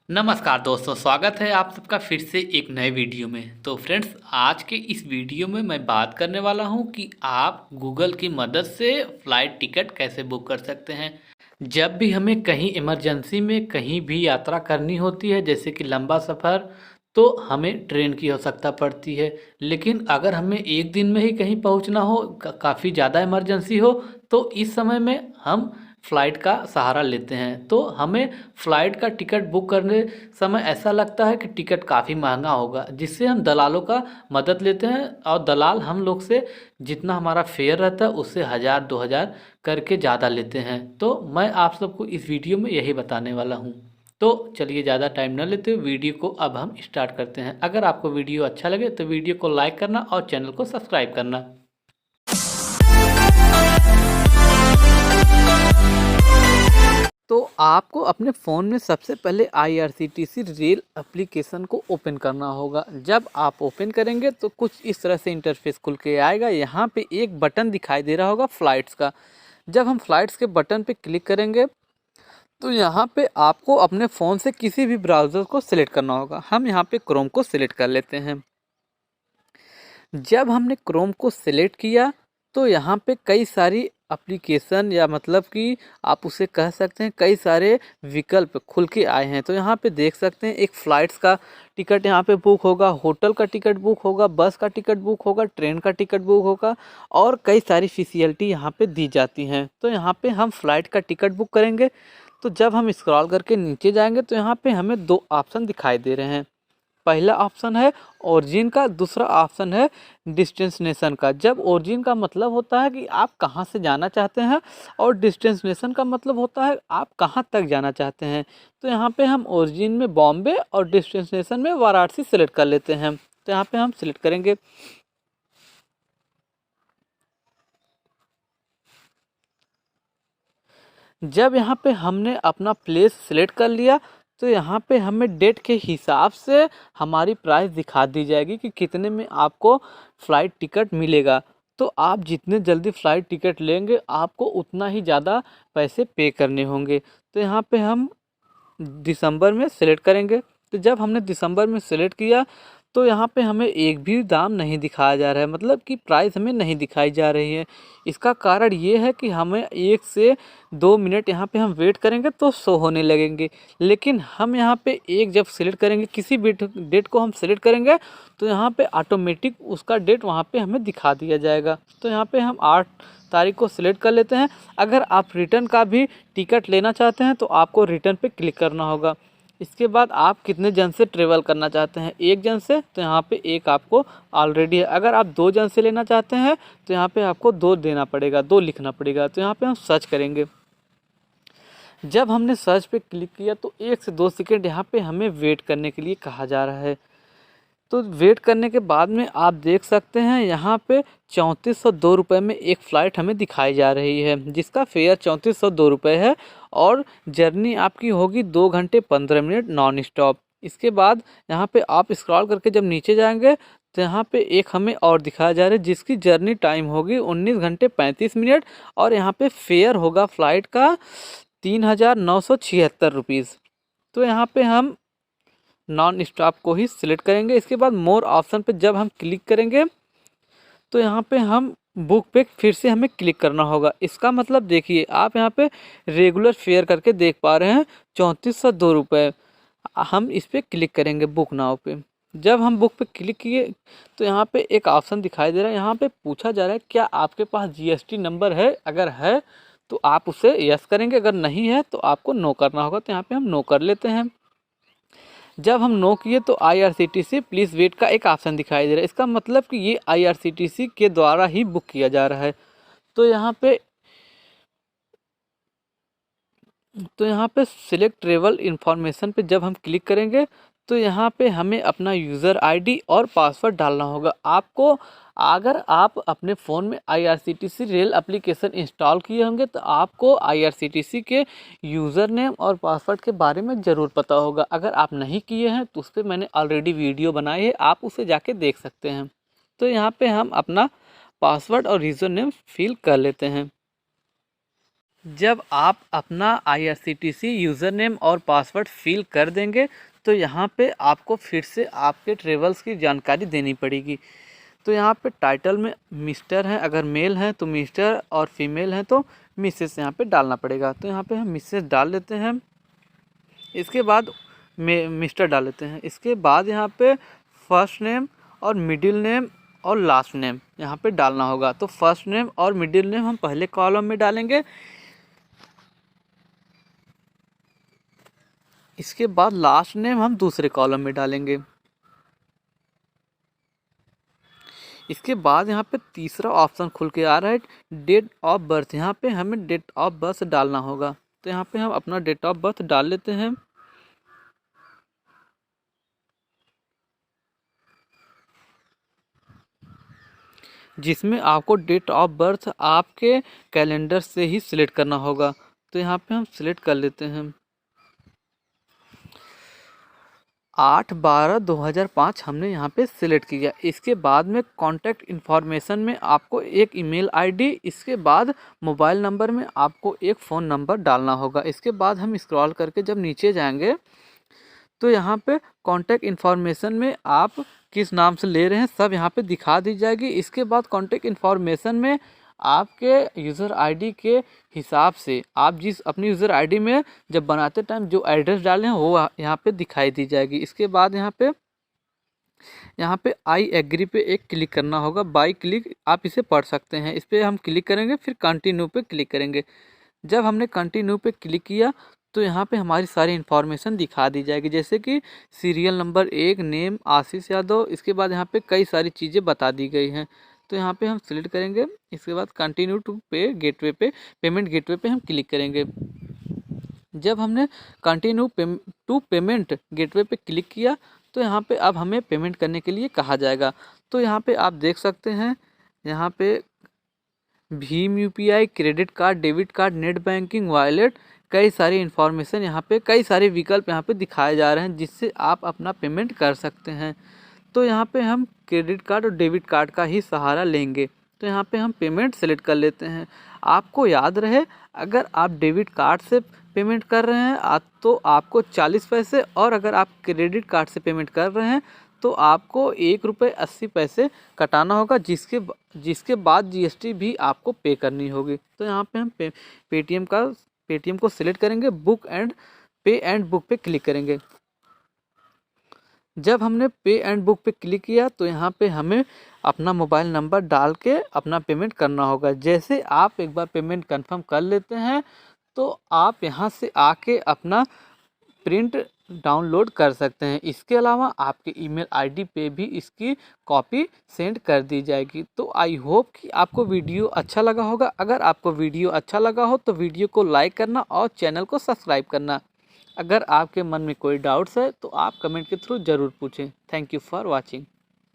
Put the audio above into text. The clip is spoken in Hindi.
नमस्कार दोस्तों, स्वागत है आप सबका फिर से एक नए वीडियो में। तो फ्रेंड्स, आज के इस वीडियो में मैं बात करने वाला हूं कि आप गूगल की मदद से फ़्लाइट टिकट कैसे बुक कर सकते हैं। जब भी हमें कहीं इमरजेंसी में कहीं भी यात्रा करनी होती है, जैसे कि लंबा सफ़र, तो हमें ट्रेन की आवश्यकता पड़ती है। लेकिन अगर हमें एक दिन में ही कहीं पहुंचना हो, काफ़ी ज़्यादा इमरजेंसी हो, तो इस समय में हम फ़्लाइट का सहारा लेते हैं। तो हमें फ़्लाइट का टिकट बुक करने समय ऐसा लगता है कि टिकट काफ़ी महंगा होगा, जिससे हम दलालों का मदद लेते हैं और दलाल हम लोग से जितना हमारा फेयर रहता है उससे 1000-2000 करके ज़्यादा लेते हैं। तो मैं आप सबको इस वीडियो में यही बताने वाला हूँ। तो चलिए ज़्यादा टाइम न लेते हुए वीडियो को अब हम स्टार्ट करते हैं। अगर आपको वीडियो अच्छा लगे तो वीडियो को लाइक करना और चैनल को सब्सक्राइब करना। तो आपको अपने फ़ोन में सबसे पहले IRCTC रेल एप्लीकेशन को ओपन करना होगा। जब आप ओपन करेंगे तो कुछ इस तरह से इंटरफेस खुल के आएगा। यहाँ पे एक बटन दिखाई दे रहा होगा फ़्लाइट्स का। जब हम फ़्लाइट्स के बटन पे क्लिक करेंगे तो यहाँ पे आपको अपने फ़ोन से किसी भी ब्राउज़र को सिलेक्ट करना होगा। हम यहाँ पे क्रोम को सिलेक्ट कर लेते हैं। जब हमने क्रोम को सिलेक्ट किया तो यहाँ पे कई सारी एप्लीकेशन या मतलब कि आप उसे कह सकते हैं कई सारे विकल्प खुल के आए हैं। तो यहाँ पे देख सकते हैं एक फ़्लाइट्स का टिकट यहाँ पे बुक होगा, होटल का टिकट बुक होगा, बस का टिकट बुक होगा, ट्रेन का टिकट बुक होगा और कई सारी फैसिलिटी यहाँ पे दी जाती हैं। तो यहाँ पे हम फ़्लाइट का टिकट बुक करेंगे तो जब हम स्क्रॉल करके नीचे जाएंगे तो यहाँ पे हमें दो ऑप्शन दिखाई दे रहे हैं। पहला ऑप्शन है ओरिजिन का, दूसरा ऑप्शन है डिस्टेंसनेशन का। जब ओरिजिन का मतलब होता है कि आप कहाँ से जाना चाहते हैं और डिस्टेंसनेशन का मतलब होता है आप कहाँ तक जाना चाहते हैं। तो यहाँ पे हम ओरिजिन में बॉम्बे और डिस्टेंसनेशन में वाराणसी सेलेक्ट कर लेते हैं। तो यहाँ पे हम सिलेक्ट करेंगे। जब यहाँ पे हमने अपना प्लेस सेलेक्ट कर लिया तो यहाँ पे हमें डेट के हिसाब से हमारी प्राइस दिखा दी जाएगी कि कितने में आपको फ़्लाइट टिकट मिलेगा। तो आप जितने जल्दी फ़्लाइट टिकट लेंगे आपको उतना ही ज़्यादा पैसे पे करने होंगे। तो यहाँ पे हम दिसंबर में सेलेक्ट करेंगे। तो जब हमने दिसंबर में सेलेक्ट किया तो यहाँ पे हमें एक भी दाम नहीं दिखाया जा रहा है, मतलब कि प्राइस हमें नहीं दिखाई जा रही है। इसका कारण ये है कि हमें 1 से 2 मिनट यहाँ पे हम वेट करेंगे तो शो होने लगेंगे। लेकिन हम यहाँ पे एक जब सेलेक्ट करेंगे, किसी भी डेट को हम सेलेक्ट करेंगे तो यहाँ पे ऑटोमेटिक उसका डेट वहाँ पे हमें दिखा दिया जाएगा। तो यहाँ पे हम 8 तारीख को सिलेक्ट कर लेते हैं। अगर आप रिटर्न का भी टिकट लेना चाहते हैं तो आपको रिटर्न पे क्लिक करना होगा। इसके बाद आप कितने जन से ट्रेवल करना चाहते हैं, एक जन से, तो यहाँ पे एक आपको ऑलरेडी है। अगर आप 2 जन से लेना चाहते हैं तो यहाँ पे आपको 2 देना पड़ेगा, 2 लिखना पड़ेगा। तो यहाँ पे हम सर्च करेंगे। जब हमने सर्च पे क्लिक किया तो 1 से 2 सेकेंड यहाँ पे हमें वेट करने के लिए कहा जा रहा है। तो वेट करने के बाद में आप देख सकते हैं यहाँ पे 3402 रुपये में एक फ़्लाइट हमें दिखाई जा रही है, जिसका फेयर 3402 रुपये है और जर्नी आपकी होगी 2 घंटे 15 मिनट नॉन स्टॉप। इसके बाद यहाँ पे आप स्क्रॉल करके जब नीचे जाएंगे तो यहाँ पे एक हमें और दिखाया जा रहा है जिसकी जर्नी टाइम होगी 19 घंटे 35 मिनट और यहाँ पे फेयर होगा फ़्लाइट का 3976 रुपीज़। तो यहाँ पे हम नॉन स्टॉप को ही सिलेक्ट करेंगे। इसके बाद मोर ऑप्शन पे जब हम क्लिक करेंगे तो यहाँ पे हम बुक पे फिर से हमें क्लिक करना होगा। इसका मतलब देखिए आप यहाँ पे रेगुलर फेयर करके देख पा रहे हैं 3402 रुपये। हम इस पर क्लिक करेंगे बुक नाउ पे। जब हम बुक पे क्लिक किए तो यहाँ पे एक ऑप्शन दिखाई दे रहा है। यहाँ पे पूछा जा रहा है क्या आपके पास GST नंबर है, अगर है तो आप उसे यस करेंगे, अगर नहीं है तो आपको नो करना होगा। तो यहाँ पे हम नो कर लेते हैं। जब हम नो किए तो IRCTC प्लीज़ वेट का एक ऑप्शन दिखाई दे रहा है। इसका मतलब कि ये IRCTC के द्वारा ही बुक किया जा रहा है। तो यहाँ पे सिलेक्ट ट्रेवल इन्फॉर्मेशन पे जब हम क्लिक करेंगे तो यहाँ पे हमें अपना यूज़र आईडी और पासवर्ड डालना होगा। आपको अगर आप अपने फ़ोन में IRCTC रेल एप्लीकेशन इंस्टॉल किए होंगे तो आपको IRCTC के यूज़र नेम और पासवर्ड के बारे में ज़रूर पता होगा। अगर आप नहीं किए हैं तो उस पर मैंने ऑलरेडी वीडियो बनाई है, आप उसे जाके देख सकते हैं। तो यहाँ पे हम अपना पासवर्ड और यूज़र नेम फिल कर लेते हैं। जब आप अपना IRCTC यूज़र नेम और पासवर्ड फिल कर देंगे तो यहाँ पे आपको फिर से आपके ट्रेवल्स की जानकारी देनी पड़ेगी। तो यहाँ पे टाइटल में मिस्टर है, अगर मेल है तो मिस्टर और फीमेल है तो मिसेस यहाँ पे डालना पड़ेगा। तो यहाँ पे हम मिसेस डाल लेते हैं, इसके बाद मिस्टर डाल लेते हैं। इसके बाद यहाँ पे फर्स्ट नेम और मिडिल नेम और लास्ट नेम यहाँ पे डालना होगा। तो फर्स्ट नेम और मिडिल नेम हम पहले कॉलम में डालेंगे, इसके बाद लास्ट नेम हम दूसरे कॉलम में डालेंगे। इसके बाद यहाँ पे तीसरा ऑप्शन खुल के आ रहा है डेट ऑफ बर्थ, यहाँ पे हमें डेट ऑफ बर्थ डालना होगा। तो यहाँ पे हम अपना डेट ऑफ बर्थ डाल लेते हैं, जिसमें आपको डेट ऑफ बर्थ आपके कैलेंडर से ही सिलेक्ट करना होगा। तो यहाँ पे हम सिलेक्ट कर लेते हैं 8/12/2005 हमने यहाँ पे सिलेक्ट किया। इसके बाद में कॉन्टैक्ट इन्फॉर्मेशन में आपको एक ईमेल आईडी, इसके बाद मोबाइल नंबर में आपको एक फ़ोन नंबर डालना होगा। इसके बाद हम स्क्रॉल करके जब नीचे जाएंगे तो यहाँ पे कॉन्टैक्ट इन्फॉर्मेशन में आप किस नाम से ले रहे हैं सब यहाँ पे दिखा दी जाएगी। इसके बाद कॉन्टैक्ट इन्फॉर्मेशन में आपके यूज़र आईडी के हिसाब से आप जिस अपनी यूज़र आईडी में जब बनाते टाइम जो एड्रेस डाले हैं वो यहाँ पे दिखाई दी जाएगी। इसके बाद यहाँ पे आई एग्री पे एक क्लिक करना होगा, बाई क्लिक आप इसे पढ़ सकते हैं। इस पर हम क्लिक करेंगे, फिर कंटिन्यू पे क्लिक करेंगे। जब हमने कंटिन्यू पे क्लिक किया तो यहाँ पे हमारी सारी इन्फॉर्मेशन दिखा दी जाएगी, जैसे कि सीरियल नंबर 1, नेम आशीष यादव। इसके बाद यहाँ पे कई सारी चीज़ें बता दी गई हैं। तो यहाँ पे हम सिलेक्ट करेंगे, इसके बाद कंटिन्यू टू पे गेटवे पे पेमेंट गेटवे पे हम क्लिक करेंगे। जब हमने कंटिन्यू टू पेमेंट गेटवे पे क्लिक किया तो यहाँ पे अब हमें पेमेंट करने के लिए कहा जाएगा। तो यहाँ पे आप देख सकते हैं, यहाँ पे Bhim UPI, credit card, debit card, net banking, wallet, कई सारी इन्फॉर्मेशन यहाँ पे, कई सारे विकल्प यहाँ पे दिखाए जा रहे हैं जिससे आप अपना पेमेंट कर सकते हैं। तो यहाँ पे हम क्रेडिट कार्ड और डेबिट कार्ड का ही सहारा लेंगे। तो यहाँ पे हम पेमेंट सेलेक्ट कर लेते हैं। आपको याद रहे, अगर आप डेबिट कार्ड से पेमेंट कर रहे हैं तो आपको 40 पैसे, और अगर आप क्रेडिट कार्ड से पेमेंट कर रहे हैं तो आपको ₹1.80 कटाना होगा, जिसके बाद GST भी आपको पे करनी होगी। तो यहाँ पे हम पेटीएम को सिलेक्ट करेंगे, पे एंड बुक पे क्लिक करेंगे। जब हमने पे एंड बुक पे क्लिक किया तो यहाँ पे हमें अपना मोबाइल नंबर डाल के अपना पेमेंट करना होगा। जैसे आप एक बार पेमेंट कंफर्म कर लेते हैं तो आप यहाँ से आके अपना प्रिंट डाउनलोड कर सकते हैं। इसके अलावा आपके ईमेल आईडी पे भी इसकी कॉपी सेंड कर दी जाएगी। तो आई होप कि आपको वीडियो अच्छा लगा होगा। अगर आपको वीडियो अच्छा लगा हो तो वीडियो को लाइक करना और चैनल को सब्सक्राइब करना। अगर आपके मन में कोई डाउट्स है तो आप कमेंट के थ्रू ज़रूर पूछें। Thank you for watching.